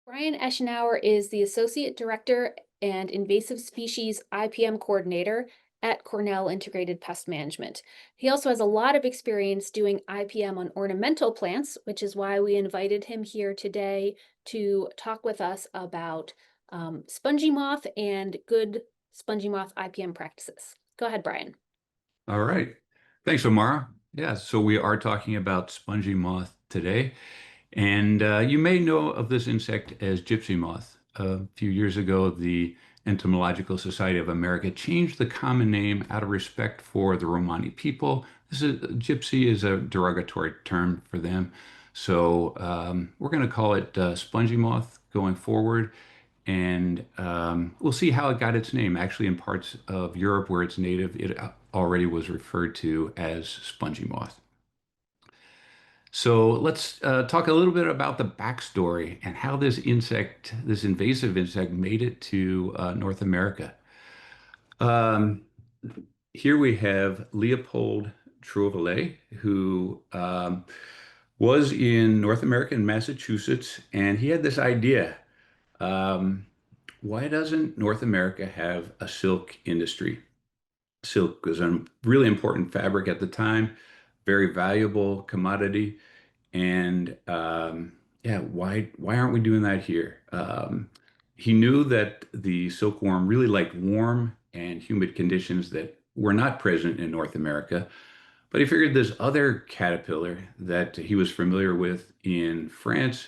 Brian Eshenaur is the Associate Director and Invasive Species IPM Coordinator at Cornell Integrated Pest Management. He also has a lot of experience doing IPM on ornamental plants, which is why we invited him here today to talk with us about spongy moth and good spongy moth IPM practices. Go ahead, Brian. All right. Thanks, Amara. Yeah, so we are talking about spongy moth today. And you may know of this insect as gypsy moth. A few years ago, the Entomological Society of America changed the common name out of respect for the Romani people. Gypsy is a derogatory term for them. So we're going to call it spongy moth going forward. And we'll see how it got its name. Actually, in parts of Europe where it's native, it already was referred to as spongy moth. So let's talk a little bit about the backstory and how this insect, this invasive insect, made it to North America. Um, Here we have Leopold Trouvelot, who was in North America in Massachusetts, and he had this idea. Um, why doesn't North America have a silk industry? Silk was a really important fabric at the time, very valuable commodity. And yeah, why aren't we doing that here? He knew that the silkworm really liked warm and humid conditions that were not present in North America. But he figured this other caterpillar that he was familiar with in France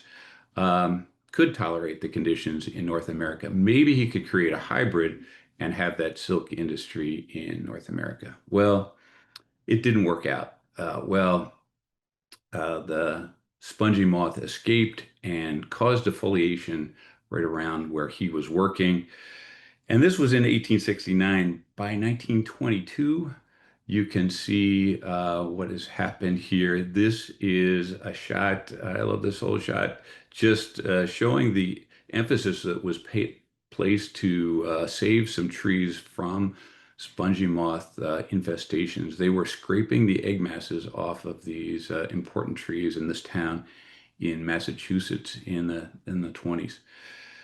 could tolerate the conditions in North America. Maybe he could create a hybrid and have that silk industry in North America. Well, it didn't work out. The spongy moth escaped and caused defoliation right around where he was working. And this was in 1869. By 1922, you can see what has happened here. This is a shot. I love this whole shot, just showing the emphasis that was placed to save some trees from spongy moth infestations. They were scraping the egg masses off of these important trees in this town in Massachusetts in the 20s.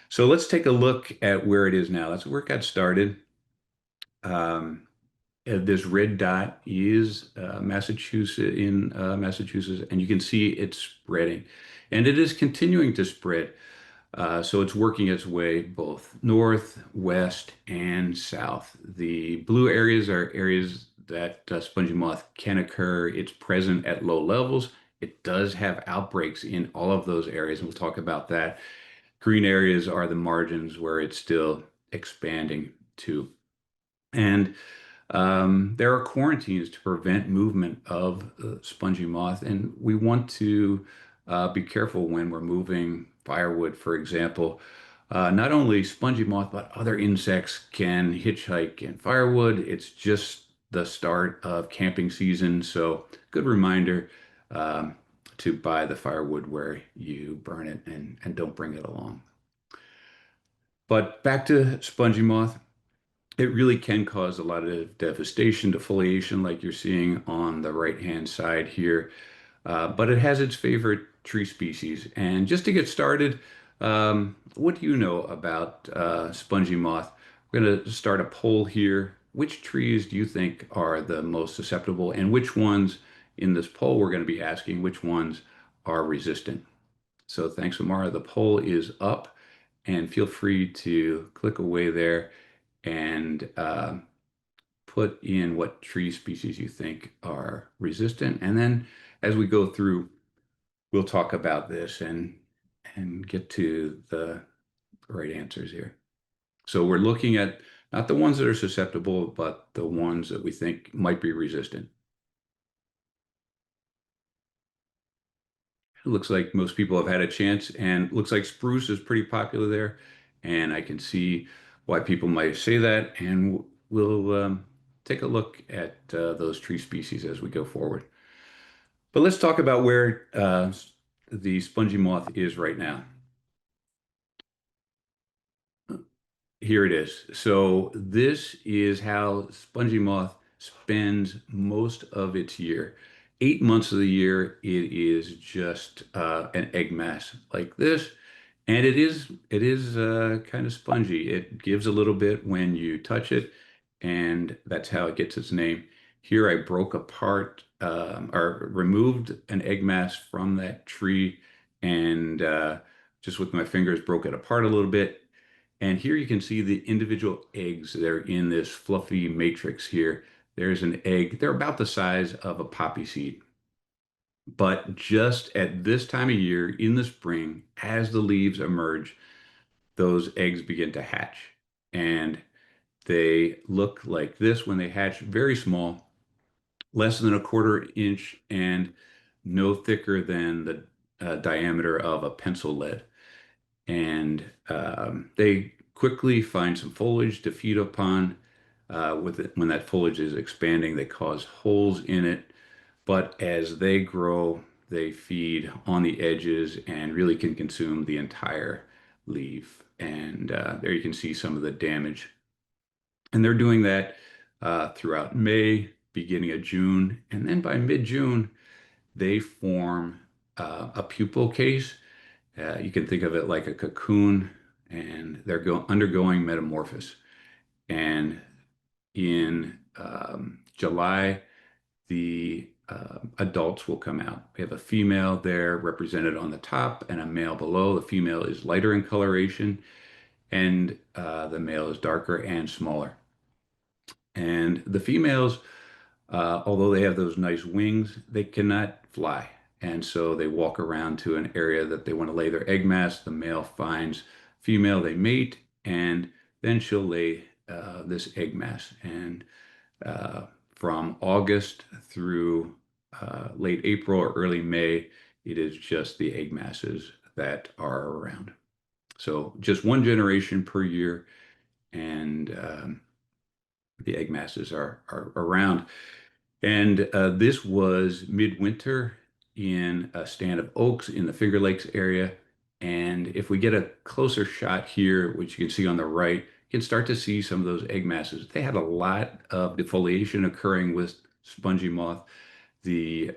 So let's take a look at where it is now. That's where it got started. Um, this red dot is Massachusetts, and you can see it's spreading, and it is continuing to spread. So it's working its way both north, west, and south. The blue areas are areas that spongy moth can occur. It's present at low levels. It does have outbreaks in all of those areas, and we'll talk about that. Green areas are the margins where it's still expanding to. And there are quarantines to prevent movement of spongy moth, and we want to be careful when we're moving firewood, for example. Not only spongy moth, but other insects can hitchhike in firewood. It's just the start of camping season, so good reminder to buy the firewood where you burn it and don't bring it along. But back to spongy moth. It really can cause a lot of devastation, defoliation, like you're seeing on the right-hand side here. But it has its favorite tree species. And just to get started, what do you know about spongy moth? We're going to start a poll here. Which trees do you think are the most susceptible, and which ones in this poll we're going to be asking which ones are resistant? So thanks, Amara. The poll is up, and feel free to click away there and put in what tree species you think are resistant. And then as we go through, we'll talk about this and get to the right answers here. So we're looking at not the ones that are susceptible, but the ones that we think might be resistant. It looks like most people have had a chance, and looks like spruce is pretty popular there. And I can see why people might say that, and we'll take a look at those tree species as we go forward. But let's talk about where the spongy moth is right now. Here it is. So this is how spongy moth spends most of its year. 8 months of the year, it is just an egg mass like this. And it is kind of spongy. It gives a little bit when you touch it, and that's how it gets its name. Here I broke apart or removed an egg mass from that tree and just with my fingers broke it apart a little bit. And here you can see the individual eggs that are in this fluffy matrix here. There's an egg. They're about the size of a poppy seed. But just at this time of year in the spring, as the leaves emerge, those eggs begin to hatch. And they look like this when they hatch, very small, less than a quarter inch and no thicker than the diameter of a pencil lead. And they quickly find some foliage to feed upon. With it, when that foliage is expanding, they cause holes in it. But as they grow, they feed on the edges and really can consume the entire leaf. And there you can see some of the damage. And they're doing that throughout May, beginning of June. And then by mid-June, they form a pupal case. You can think of it like a cocoon, and they're undergoing metamorphosis. And in July, the adults will come out. We have a female there represented on the top and a male below. The female is lighter in coloration, and the male is darker and smaller. And the females, although they have those nice wings, they cannot fly. And so they walk around to an area that they want to lay their egg mass. The male finds female, they mate, and then she'll lay this egg mass. And from August through late April or early May, it is just the egg masses that are around. So just one generation per year, and the egg masses are around. And this was midwinter in a stand of oaks in the Finger Lakes area. And if we get a closer shot here, which you can see on the right, you can start to see some of those egg masses. They had a lot of defoliation occurring with spongy moth the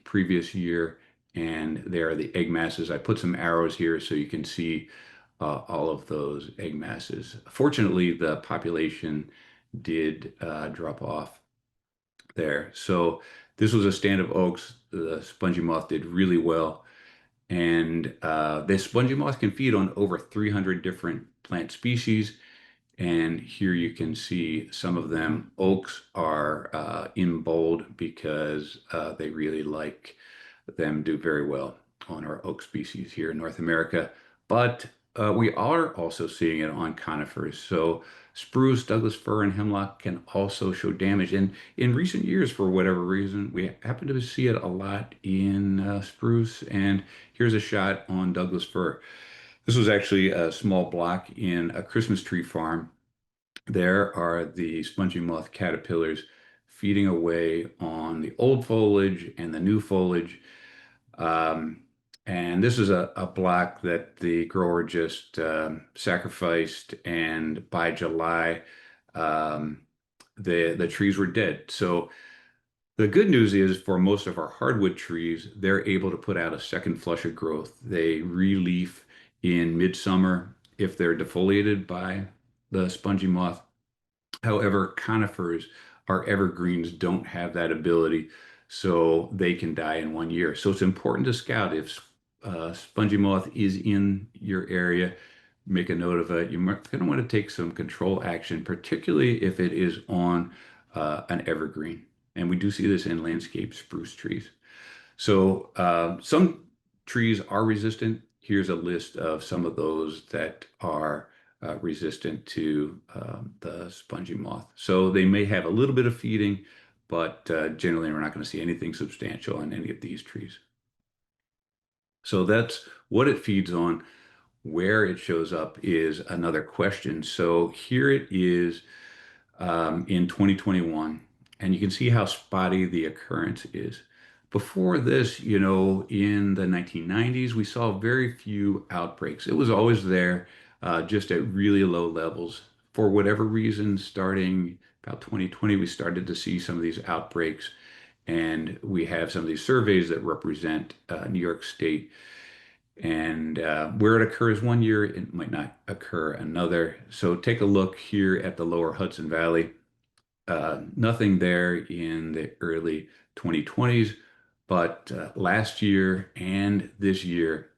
previous year. And there are the egg masses. I put some arrows here so you can see all of those egg masses. Fortunately, the population did drop off there. So this was a stand of oaks. The spongy moth did really well. And the spongy moth can feed on over 300 different plant species. And here you can see some of them. Oaks are in bold because they really like them, do very well on our oak species here in North America. But we are also seeing it on conifers. So spruce, Douglas fir, and hemlock can also show damage. And in recent years, for whatever reason, we happen to see it a lot in spruce. And here's a shot on Douglas fir. This was actually a small block in a Christmas tree farm. There are the spongy moth caterpillars feeding away on the old foliage and the new foliage. Um, and this is a block that the grower just sacrificed, and by July, um, the trees were dead. So the good news is for most of our hardwood trees, they're able to put out a second flush of growth. They releaf in midsummer if they're defoliated by the spongy moth. However, conifers, our evergreens, don't have that ability, so they can die in 1 year. So it's important to scout if spongy moth is in your area. Make a note of it. You're going to want to take some control action, particularly if it is on an evergreen. And we do see this in landscape spruce trees. So some trees are resistant. Here's a list of some of those that are resistant to the spongy moth. So they may have a little bit of feeding, but generally we're not going to see anything substantial in any of these trees. So that's what it feeds on. Where it shows up is another question. So here it is in 2021, and you can see how spotty the occurrence is. Before this, in the 1990s, we saw very few outbreaks. It was always there, just at really low levels. For whatever reason, starting about 2020, we started to see some of these outbreaks, and we have some of these surveys that represent New York State. And where it occurs one year, it might not occur another. So take a look here at the lower Hudson Valley. Nothing there in the early 2020s, but last year and this year,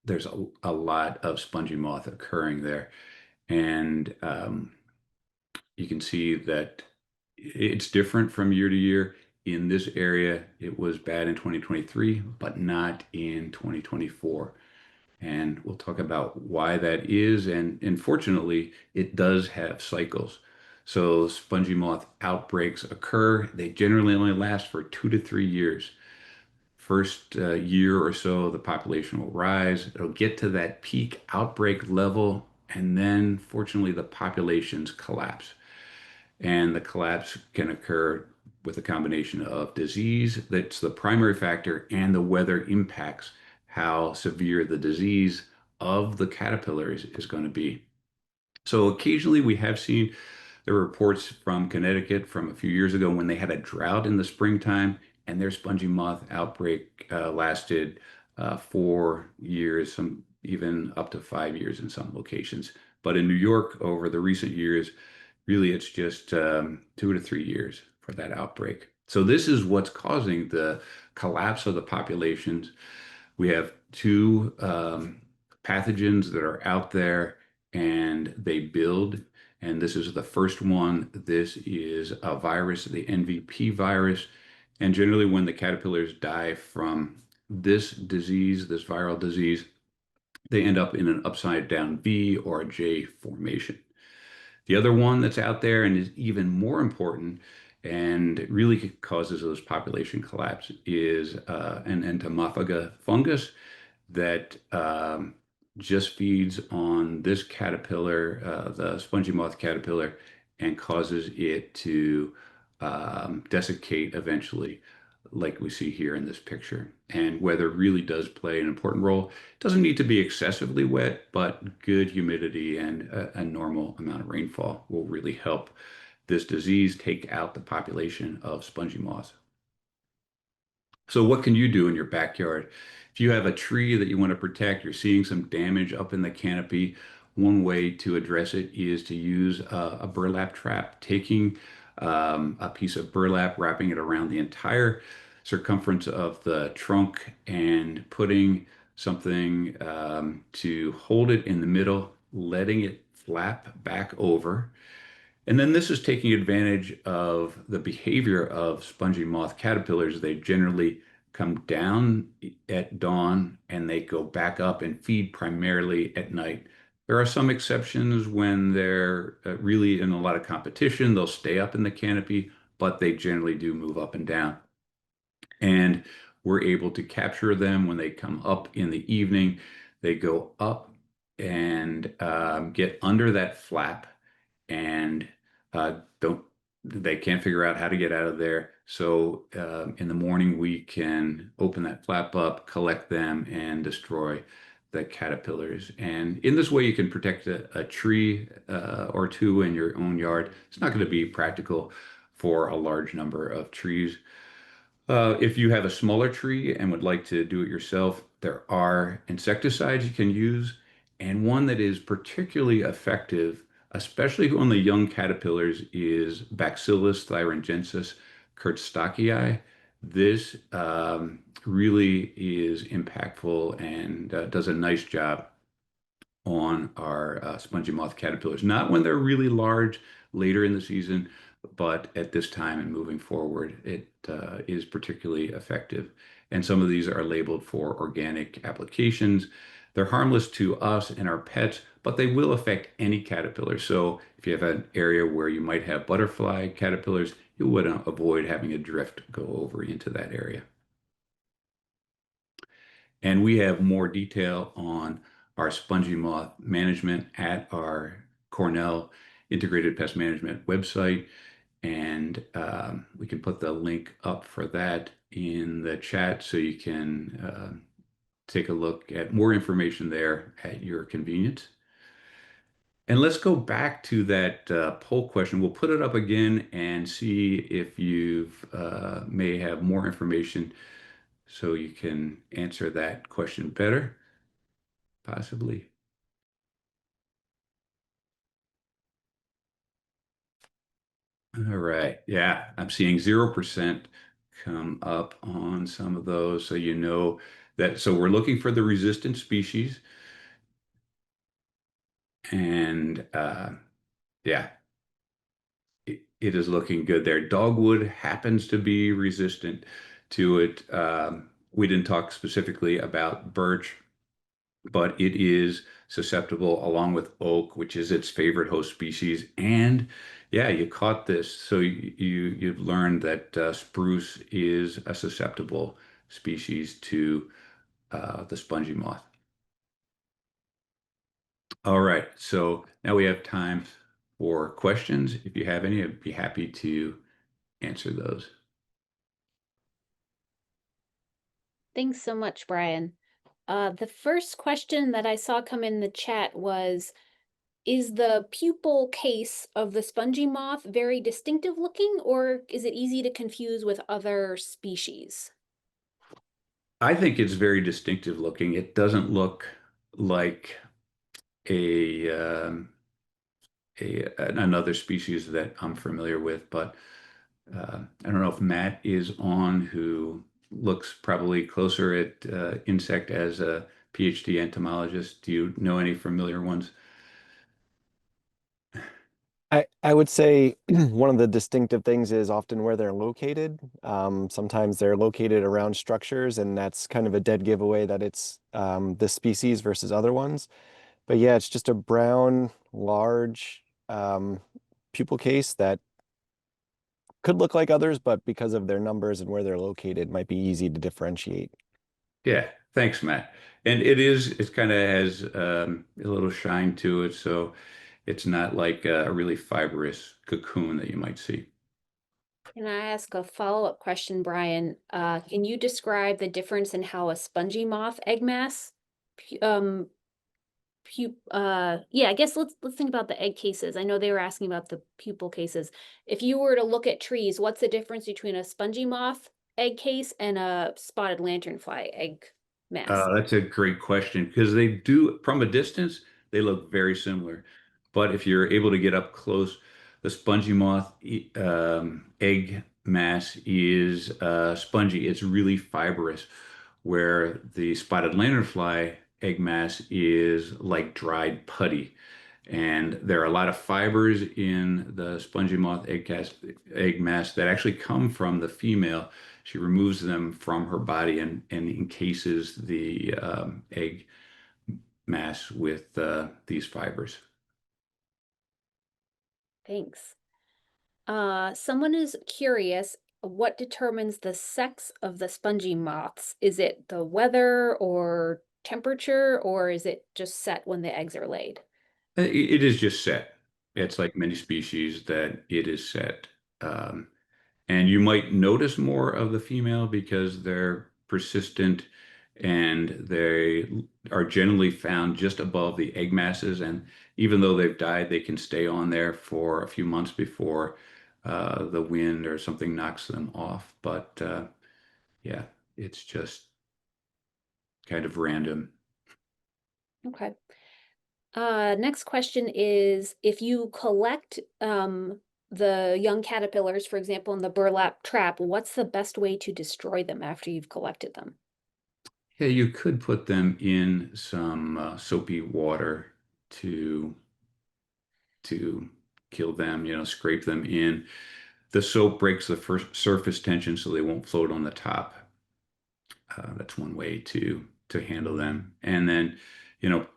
there's a lot of spongy moth occurring there. And you can see that it's different from year to year. In this area, it was bad in 2023, but not in 2024. And we'll talk about why that is. And unfortunately, it does have cycles. So spongy moth outbreaks occur. They generally only last for 2 to 3 years. First year or so, the population will rise. It'll get to that peak outbreak level, and then fortunately, the populations collapse. And the collapse can occur with a combination of disease, that's the primary factor, and the weather impacts how severe the disease of the caterpillars is going to be. So occasionally we have seen the reports from Connecticut from a few years ago when they had a drought in the springtime and their spongy moth outbreak lasted 4 years, some even up to 5 years in some locations. But in New York, over the recent years, really it's just 2 to 3 years for that outbreak. So this is what's causing the collapse of the populations. We have two pathogens that are out there and they build. And this is the first one. This is a virus, the NVP virus. And generally, when the caterpillars die from this disease, this viral disease, they end up in an upside down V or a J formation. The other one that's out there and is even more important and really causes those population collapse is an entomophaga fungus that just feeds on this caterpillar, the spongy moth caterpillar, and causes it to desiccate eventually, like we see here in this picture. And weather really does play an important role. It doesn't need to be excessively wet, but good humidity and a normal amount of rainfall will really help this disease take out the population of spongy moths. So what can you do in your backyard? If you have a tree that you want to protect, you're seeing some damage up in the canopy, one way to address it is to use a burlap trap, taking a piece of burlap, wrapping it around the entire circumference of the trunk and putting something to hold it in the middle, letting it flap back over. And then this is taking advantage of the behavior of spongy moth caterpillars. They generally come down at dawn and they go back up and feed primarily at night. There are some exceptions when they're really in a lot of competition. They'll stay up in the canopy, but they generally do move up and down. And we're able to capture them when they come up in the evening. They go up and get under that flap and don't they can't figure out how to get out of there. So in the morning we can open that flap up, collect them, and destroy the caterpillars. And in this way, you can protect a tree or two in your own yard. It's not going to be practical for a large number of trees. If you have a smaller tree and would like to do it yourself, there are insecticides you can use, and one that is particularly effective, especially on the young caterpillars, is Bacillus thuringiensis kurtzstocki. This really is impactful and does a nice job on our spongy moth caterpillars. Not when they're really large later in the season, but at this time and moving forward, it is particularly effective. And some of these are labeled for organic applications. They're harmless to us and our pets, but they will affect any caterpillar. So if you have an area where you might have butterfly caterpillars, you would avoid having a drift go over into that area. And we have more detail on our spongy moth management at our Cornell Integrated Pest Management website. And we can put the link up for that in the chat so you can take a look at more information there at your convenience. And let's go back to that poll question. We'll put it up again and see if you may have more information so you can answer that question better. possibly. All right. Yeah, I'm seeing 0% come up on some of those. So you know that. So we're looking for the resistant species. And yeah, it is looking good there. Dogwood happens to be resistant to it. We didn't talk specifically about birch, but it is susceptible along with oak, which is its favorite host species. And yeah, you caught this. So you've learned that spruce is a susceptible species to the spongy moth. All right, so now we have time for questions. If you have any, I'd be happy to answer those. Thanks so much, Brian. The first question that I saw come in the chat was, is the pupal case of the spongy moth very distinctive looking, or is it easy to confuse with other species? I think it's very distinctive looking. It doesn't look like a, another species that I'm familiar with, but I don't know if Matt is on, who looks probably closer at insect as a PhD entomologist. Do you know any familiar ones? I would say one of the distinctive things is often where they're located. Sometimes they're located around structures, and that's kind of a dead giveaway that it's this species versus other ones. But yeah, it's just a brown, large pupal case that could look like others, but because of their numbers and where they're located, might be easy to differentiate. Yeah, thanks, Matt. And it kind of has a little shine to it, so it's not like a really fibrous cocoon that you might see. Can I ask a follow-up question, Brian? Can you describe the difference in how a spongy moth egg mass, yeah, I guess let's think about the egg cases. I know they were asking about the pupal cases. If you were to look at trees, what's the difference between a spongy moth egg case and a spotted lanternfly egg mass? That's a great question because they do, from a distance, they look very similar. But if you're able to get up close, the spongy moth egg mass is spongy. It's really fibrous, where the spotted lanternfly egg mass is like dried putty. And there are a lot of fibers in the spongy moth egg mass that actually come from the female. She removes them from her body and encases the egg mass with these fibers. Thanks. Someone is curious, what determines the sex of the spongy moths? Is it the weather or temperature, or is it just set when the eggs are laid? It is just set. It's like many species that it is set. Um, And you might notice more of the female because they're persistent and they are generally found just above the egg masses. And even though they've died, they can stay on there for a few months before the wind or something knocks them off. But yeah, it's just kind of random. Okay. Next question is, if you collect the young caterpillars, for example, in the burlap trap, what's the best way to destroy them after you've collected them? Yeah, you could put them in some soapy water to to kill them, scrape them in. The soap breaks the first surface tension so they won't float on the top. That's one way to handle them. And then,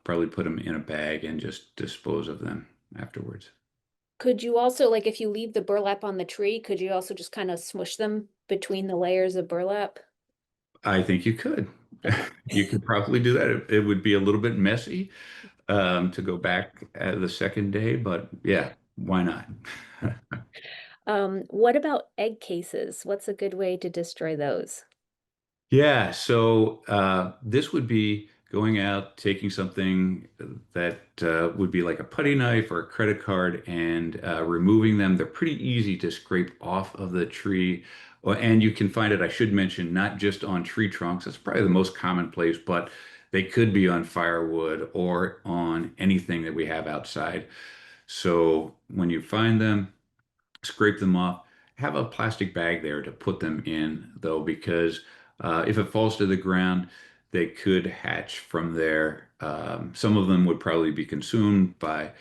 probably put them in a bag and just dispose of them afterwards. Could you also, like, if you leave the burlap on the tree, could you also just kind of smush them between the layers of burlap? I think you could. Okay. You could probably do that. It would be a little bit messy to go back the second day, but yeah, why not? What about egg cases? What's a good way to destroy those? Yeah, so this would be going out, taking something that would be like a putty knife or a credit card and removing them. They're pretty easy to scrape off of the tree. And you can find it, I should mention, not just on tree trunks. That's probably the most common place, but They could be on firewood or on anything that we have outside. So when you find them, scrape them off. Have a plastic bag there to put them in, though, because if it falls to the ground, they could hatch from there. Some of them would probably be consumed by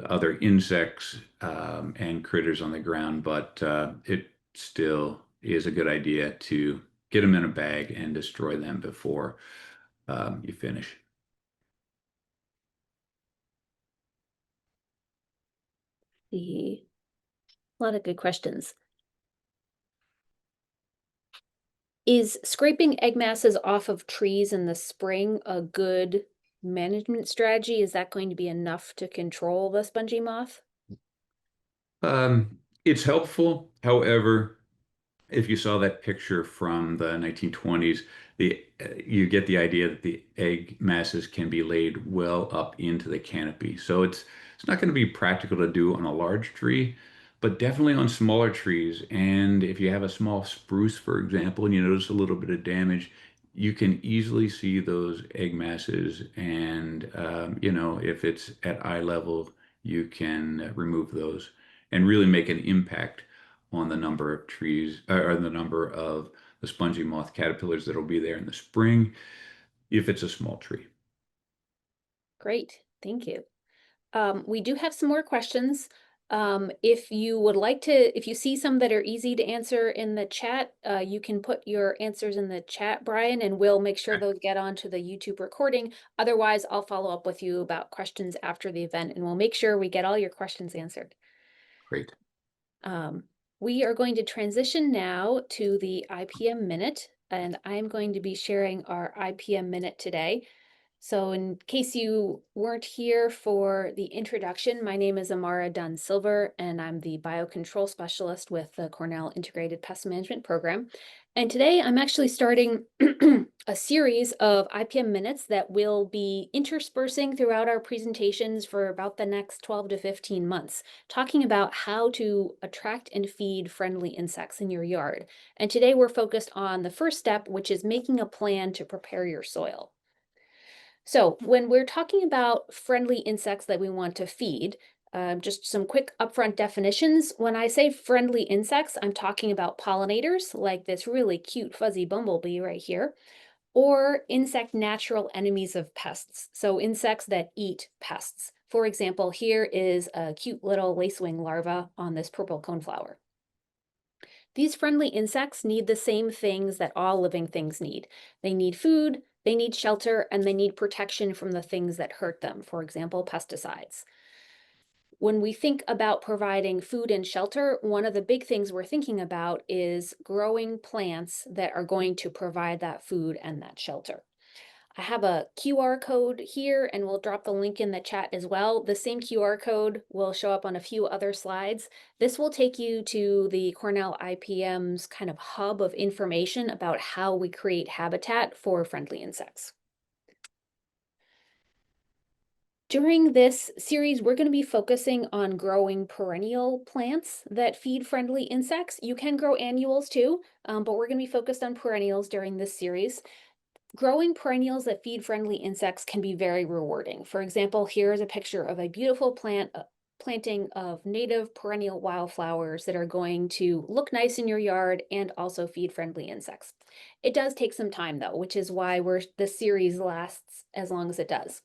other insects and critters on the ground, but it still is a good idea to get them in a bag and destroy them before you finish. A lot of good questions. Is scraping egg masses off of trees in the spring a good management strategy? Is that going to be enough to control the spongy moth? It's helpful. However, if you saw that picture from the 1920s, you get the idea that the egg masses can be laid well up into the canopy. So it's not going to be practical to do on a large tree, but definitely on smaller trees. And if you have a small spruce, for example, and you notice a little bit of damage, you can easily see those egg masses. And if it's at eye level, you can remove those and really make an impact on the number of trees or the number of the spongy moth caterpillars that'll be there in the spring if it's a small tree. Great, thank you. We do have some more questions. If you would like to, if you see some that are easy to answer in the chat, you can put your answers in the chat, Brian, and we'll make sure those get onto the YouTube recording. Otherwise, I'll follow up with you about questions after the event, and we'll make sure we get all your questions answered. Great. We are going to transition now to the IPM Minute, and I'm going to be sharing our IPM Minute today. So in case you weren't here for the introduction, my name is Amara Dunn-Silver, and I'm the biocontrol specialist with the Cornell Integrated Pest Management Program. And today I'm actually starting a series of IPM minutes that will be interspersing throughout our presentations for about the next 12 to 15 months, talking about how to attract and feed friendly insects in your yard. And today we're focused on the first step, which is making a plan to prepare your soil. So when we're talking about friendly insects that we want to feed, just some quick upfront definitions. When I say friendly insects, I'm talking about pollinators, like this really cute fuzzy bumblebee right here, or insect natural enemies of pests. So insects that eat pests. For example, here is a cute little lacewing larva on this purple coneflower. These friendly insects need the same things that all living things need. They need food, they need shelter, and they need protection from the things that hurt them, for example, pesticides. When we think about providing food and shelter, one of the big things we're thinking about is growing plants that are going to provide that food and that shelter. I have a QR code here, and we'll drop the link in the chat as well. The same QR code will show up on a few other slides. This will take you to the Cornell IPM's kind of hub of information about how we create habitat for friendly insects. During this series, we're going to be focusing on growing perennial plants that feed friendly insects. You can grow annuals too, but we're going to be focused on perennials during this series. Growing perennials that feed friendly insects can be very rewarding. For example, here is a picture of a beautiful planting of native perennial wildflowers that are going to look nice in your yard and also feed friendly insects. It does take some time though, which is why this series lasts as long as it does.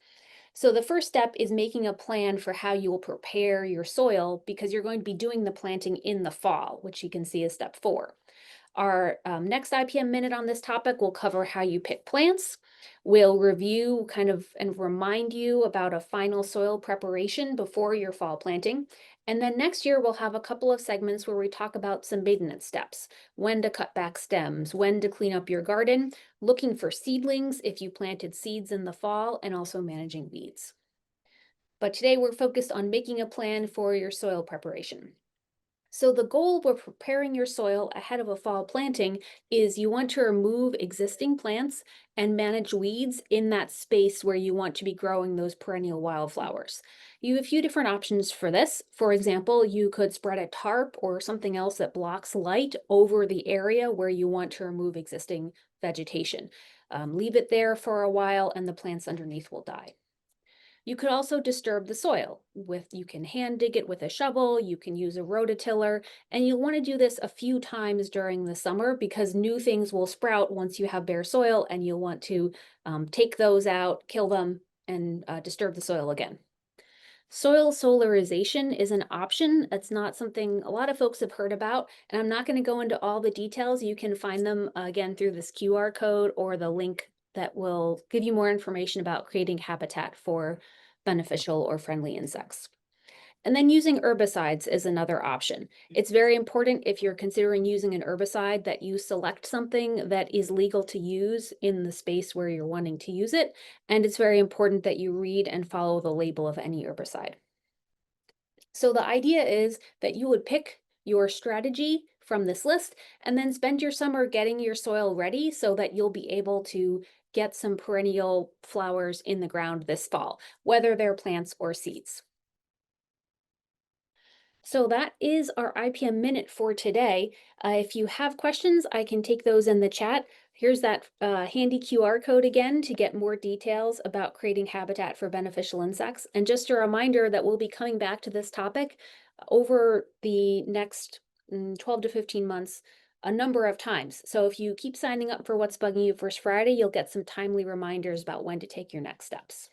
So the first step is making a plan for how you will prepare your soil, because you're going to be doing the planting in the fall, which you can see as step 4. Our next IPM minute on this topic will cover how you pick plants. We'll review and remind you about a final soil preparation before your fall planting. And then next year, we'll have a couple of segments where we talk about some maintenance steps, when to cut back stems, when to clean up your garden, looking for seedlings if you planted seeds in the fall, and also managing weeds. But today we're focused on making a plan for your soil preparation. So the goal with preparing your soil ahead of a fall planting is you want to remove existing plants and manage weeds in that space where you want to be growing those perennial wildflowers. You have a few different options for this. For example, you could spread a tarp or something else that blocks light over the area where you want to remove existing vegetation. Leave it there for a while and the plants underneath will die. You could also disturb the soil you can hand dig it with a shovel, you can use a rototiller, and you'll want to do this a few times during the summer because new things will sprout once you have bare soil and you'll want to take those out, kill them, and disturb the soil again. Soil solarization is an option. It's not something a lot of folks have heard about, and I'm not going to go into all the details. You can find them again through this QR code or the link that will give you more information about creating habitat for beneficial or friendly insects. And then using herbicides is another option. It's very important if you're considering using an herbicide that you select something that is legal to use in the space where you're wanting to use it. And it's very important that you read and follow the label of any herbicide. So the idea is that you would pick your strategy from this list and then spend your summer getting your soil ready so that you'll be able to get some perennial flowers in the ground this fall, whether they're plants or seeds. So that is our IPM Minute for today. If you have questions, I can take those in the chat. Here's that handy QR code again to get more details about creating habitat for beneficial insects. And just a reminder that we'll be coming back to this topic over the next 12 to 15 months a number of times. So if you keep signing up for What's Bugging You First Friday, you'll get some timely reminders about when to take your next steps.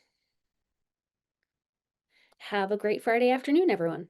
Have a great Friday afternoon, everyone.